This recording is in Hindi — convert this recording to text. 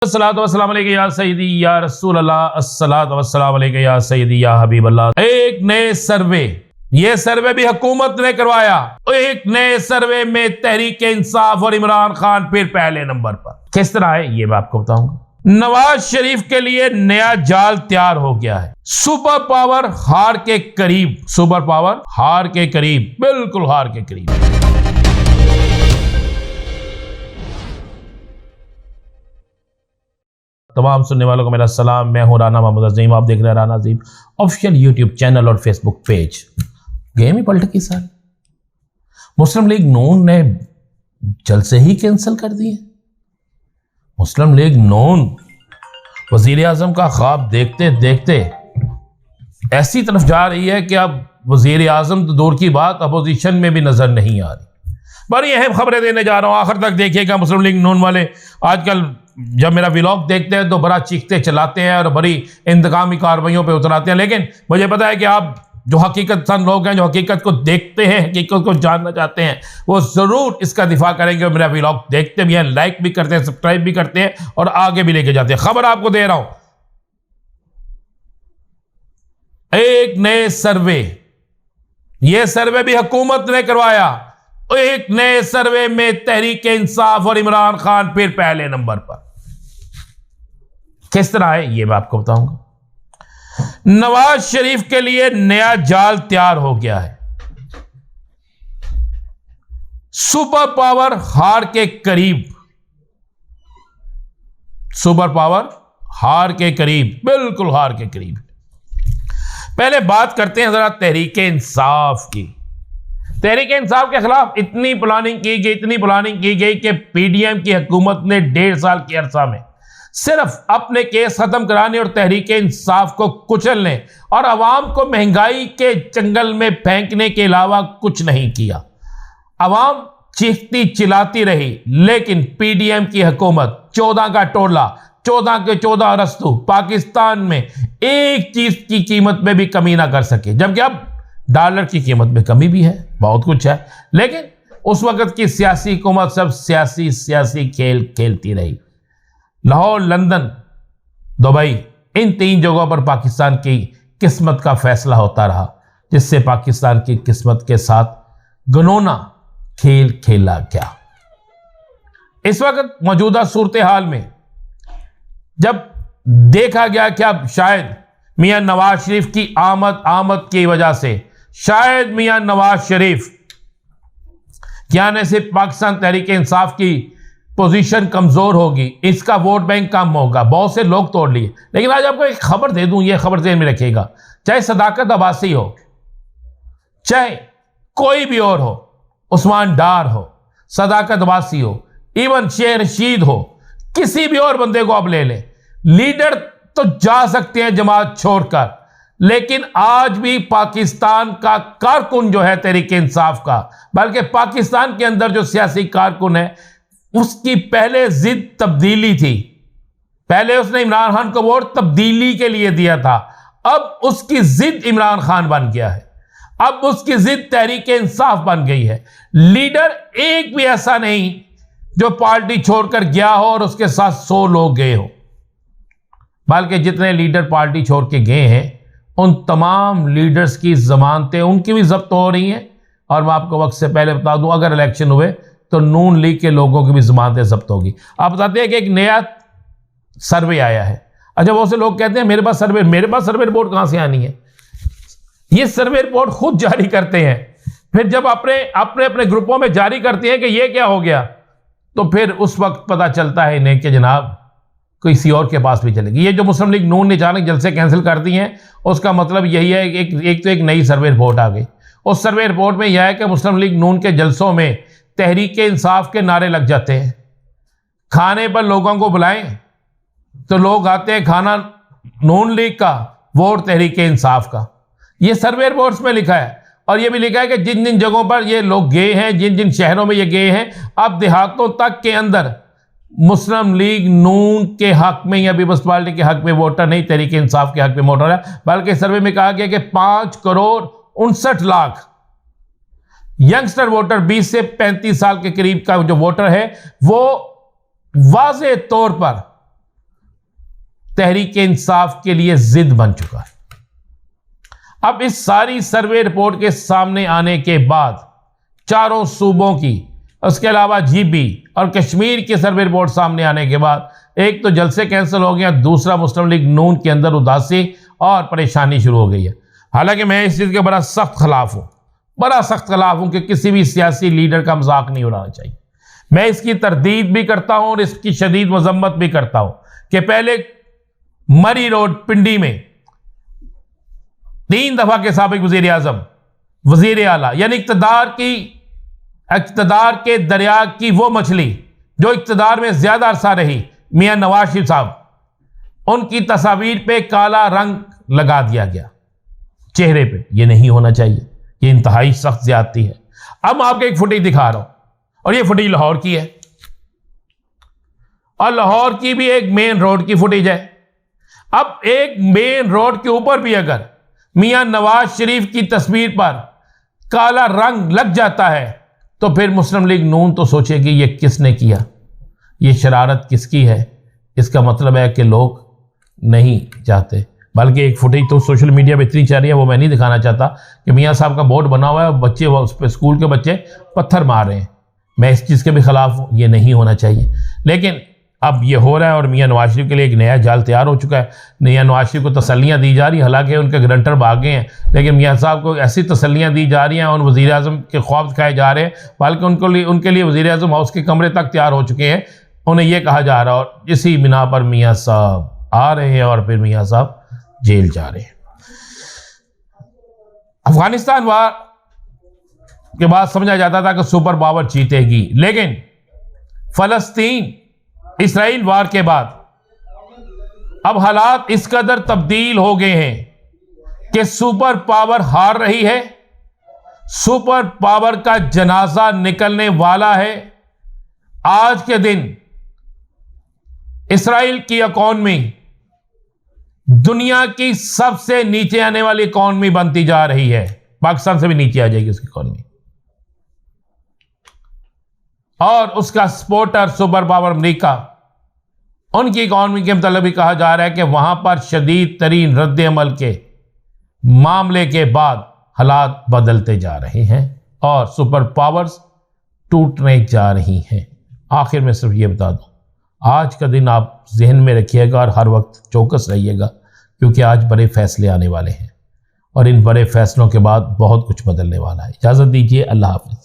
अस्सलातु वस्सलाम अलैका या सय्यदी या रसूल अल्लाह, अस्सलातु वस्सलाम अलैका या सय्यदी या हबीब अल्लाह। एक नए सर्वे, ये सर्वे भी हुकूमत ने करवाया। एक नए सर्वे में तहरीक इंसाफ और इमरान खान फिर पहले नंबर पर। किस तरह है ये मैं आपको बताऊंगा। नवाज शरीफ के लिए नया जाल तैयार हो गया है। सुपर पावर हार के करीब, सुपर पावर हार के करीब, बिल्कुल हार के करीब। तमाम सुनने वालों को मेरा सलाम। मैं हूं राना मोहम्मद अजीम। आप देख रहे हैं राना अजीम ऑफिशियल यूट्यूब चैनल और फेसबुक पेज। गेम ही पलट की सारी। मुस्लिम लीग नून ने जलसे ही कैंसिल कर दिए। मुस्लिम लीग नून वजीर आजम का ख्वाब देखते देखते ऐसी तरफ जा रही है कि अब वजीर आजम तो दूर की बात, अपोजिशन में भी नजर नहीं आ रही। बड़ी अहम खबरें देने जा रहा हूं, आखिर तक देखिएगा। मुस्लिम लीग नून वाले आजकल जब मेरा व्लॉग देखते हैं तो बड़ा चीखते चिल्लाते हैं और बड़ी इंतकामी कार्रवाइयों पे उतराते हैं, लेकिन मुझे पता है कि आप जो हकीकत सन लोग हैं, जो हकीकत को देखते हैं, हकीकत को जानना चाहते हैं, वो ज़रूर इसका दिफा करेंगे और मेरा व्लॉग देखते भी हैं, लाइक भी करते हैं, सब्सक्राइब भी करते हैं और आगे भी लेके जाते हैं। खबर आपको दे रहा हूं, एक नए सर्वे, यह सर्वे भी हुकूमत ने करवाया। एक नए सर्वे में तहरीक इंसाफ और इमरान खान फिर पहले नंबर पर। किस तरह है ये मैं आपको बताऊंगा। नवाज शरीफ के लिए नया जाल तैयार हो गया है। सुपर पावर हार के करीब, सुपर पावर हार के करीब, बिल्कुल हार के करीब। पहले बात करते हैं जरा तहरीक इंसाफ की। तहरीक इंसाफ के खिलाफ इतनी प्लानिंग की गई, इतनी प्लानिंग की गई कि पीडीएम की हुकूमत ने 1.5 साल के अरसा में सिर्फ अपने केस खत्म कराने और तहरीक इंसाफ को कुचलने और अवाम को महंगाई के जंगल में फेंकने के अलावा कुछ नहीं किया। अवाम चीखती चिल्लाती रही, लेकिन पीडीएम की हुकूमत 14 का टोला, 14 के 14 रस्तू पाकिस्तान में एक चीज की कीमत में भी कमी ना कर सके। जबकि अब डॉलर की कीमत में कमी भी है, बहुत कुछ है, लेकिन उस वक्त की सियासी हुकूमत सब सियासी खेल खेलती रही। लाहौर, लंदन, दुबई, इन 3 जगहों पर पाकिस्तान की किस्मत का फैसला होता रहा, जिससे पाकिस्तान की किस्मत के साथ घिनौना खेल खेला गया। इस वक्त मौजूदा सूरत हाल में जब देखा गया कि अब शायद मियां नवाज शरीफ की आमद की वजह से शायद मियां नवाज शरीफ के आने से पाकिस्तान तहरीक इंसाफ की पोजीशन कमजोर होगी, इसका वोट बैंक कम होगा, बहुत से लोग तोड़ लिए। लेकिन आज आपको एक खबर दे दूं, यह खबर ज़हन में रखिएगा। चाहे सदाकत अब्बासी हो, चाहे कोई भी और हो, उस्मान डार हो, सदाकत अब्बासी हो, इवन शेर रशीद हो, किसी भी और बंदे को आप ले लें, लीडर तो जा सकते हैं जमात छोड़कर, लेकिन आज भी पाकिस्तान का कारकुन जो है तहरीक इंसाफ का, बल्कि पाकिस्तान के अंदर जो सियासी कारकुन है, उसकी पहले जिद तब्दीली थी। पहले उसने इमरान खान को वोट तब्दीली के लिए दिया था, अब उसकी जिद इमरान खान बन गया है, अब उसकी जिद तहरीक इंसाफ बन गई है। लीडर एक भी ऐसा नहीं जो पार्टी छोड़कर गया हो और उसके साथ 100 लोग गए हो, बल्कि जितने लीडर पार्टी छोड़ के गए हैं उन तमाम लीडर्स की जमानतें उनकी भी जब्त हो रही हैं। और मैं आपको वक्त से पहले बता दूं, अगर इलेक्शन हुए तो नून लीग के लोगों की भी जमानतें जब्त होगी। आप बताते हैं कि एक नया सर्वे आया है। अच्छा, बहुत से लोग कहते हैं मेरे पास सर्वे रिपोर्ट कहां से आनी है। ये सर्वे रिपोर्ट खुद जारी करते हैं, फिर जब अपने ग्रुपों में जारी करते हैं कि ये क्या हो गया, तो फिर उस वक्त पता चलता है इन्हें कि जनाब किसी और के पास भी चलेगी। ये जो मुस्लिम लीग नून ने अचानक जलसे कैंसिल कर दी हैं, उसका मतलब यही है कि एक नई सर्वे रिपोर्ट आ गई। उस सर्वे रिपोर्ट में यह है कि मुस्लिम लीग नून के जलसों में तहरीक इंसाफ के नारे लग जाते हैं। खाने पर लोगों को बुलाएं तो लोग आते हैं, खाना नून लीग का, वोट तहरीक इंसाफ का। यह सर्वे रिपोर्ट्स में लिखा है। और यह भी लिखा है कि जिन जिन जगहों पर ये लोग गए हैं, जिन जिन शहरों में ये गए हैं, अब देहातों तक के अंदर मुस्लिम लीग नून के हक में या पीपल्स पार्टी के हक में वोटर नहीं, तहरीक इंसाफ के हक में वोटर है। बल्कि सर्वे में कहा गया कि 5,59,00,000 यंगस्टर वोटर 20 से 35 साल के करीब का जो वोटर है, वो वाज़े तौर पर तहरीक इंसाफ के लिए जिद बन चुका है। अब इस सारी सर्वे रिपोर्ट के सामने आने के बाद चारों सूबों की, उसके अलावा जीबी और कश्मीर की सर्वे रिपोर्ट सामने आने के बाद एक तो जलसे कैंसिल हो गया, दूसरा मुस्लिम लीग नून के अंदर उदासी और परेशानी शुरू हो गई है। हालांकि मैं इस चीज़ के बड़ा सख्त खिलाफ हूँ, बड़ा सख्त खिलाफ हूँ कि किसी भी सियासी लीडर का मजाक नहीं उड़ाना चाहिए। मैं इसकी तरदीद भी करता हूँ और इसकी शदीद मजम्मत भी करता हूँ कि पहले मरी रोड पिंडी में 3 दफा के साबिक वजीर आजम, वजीर आला, यानी इक़्तिदार के दरिया की वो मछली जो इक़्तिदार में ज्यादा अरसा रही, मियां नवाज शरीफ साहब, उनकी तस्वीर पे काला रंग लगा दिया गया चेहरे पे। ये नहीं होना चाहिए, ये इंतहाई सख्त ज्यादती है। अब मैं आपको एक फुटेज दिखा रहा हूं और ये फुटेज लाहौर की है और लाहौर की भी एक मेन रोड की फुटेज है। अब एक मेन रोड के ऊपर भी अगर मियां नवाज शरीफ की तस्वीर पर काला रंग लग जाता है तो फिर मुस्लिम लीग नून तो सोचेगी ये किसने किया, ये शरारत किसकी है। इसका मतलब है कि लोग नहीं चाहते। बल्कि एक फुटेज तो सोशल मीडिया पे इतनी चल रही है, वो मैं नहीं दिखाना चाहता, कि मियां साहब का बोर्ड बना हुआ है, बच्चे उस पर स्कूल के बच्चे पत्थर मार रहे हैं। मैं इस चीज़ के भी खिलाफ हूँ, ये नहीं होना चाहिए। लेकिन अब ये हो रहा है और मियां नवाज शरीफ के लिए एक नया जाल तैयार हो चुका है। मियां नवाज शरीफ को तसल्लियाँ दी जा रही, हालांकि उनके ग्रंटर भाग गए हैं, लेकिन मियां साहब को ऐसी तसल्लियाँ दी जा रही हैं और वज़ीर आज़म के ख्वाब दिखाए जा रहे हैं। बल्कि उनके लिए वज़ीर आज़म हाउस के कमरे तक तैयार हो चुके हैं। उन्हें यह कहा जा रहा है और इसी बिना पर मियां साहब आ रहे हैं और फिर मियां साहब जेल जा रहे हैं। अफगानिस्तान वार के बाद समझा जाता था कि सुपर पावर जीतेगी, लेकिन फलस्तीन इसराइल वार के बाद अब हालात इस कदर तब्दील हो गए हैं कि सुपर पावर हार रही है, सुपर पावर का जनाजा निकलने वाला है। आज के दिन इसराइल की इकॉनमी दुनिया की सबसे नीचे आने वाली इकॉनमी बनती जा रही है। पाकिस्तान से भी नीचे आ जाएगी उसकी इकॉनमी, और उसका सपोर्टर सुपर पावर अमेरिका, उनकी इकॉनमी के मतलब भी कहा जा रहा है कि वहां पर शदीद तरीन रद्द अमल के मामले के बाद हालात बदलते जा रहे हैं और सुपर पावर्स टूटने जा रही हैं। आखिर में सिर्फ ये बता दूं, आज का दिन आप जहन में रखिएगा और हर वक्त चौकस रहिएगा, क्योंकि आज बड़े फैसले आने वाले हैं और इन बड़े फैसलों के बाद बहुत कुछ बदलने वाला है। इजाज़त दीजिए, अल्लाह हाफ़िज़।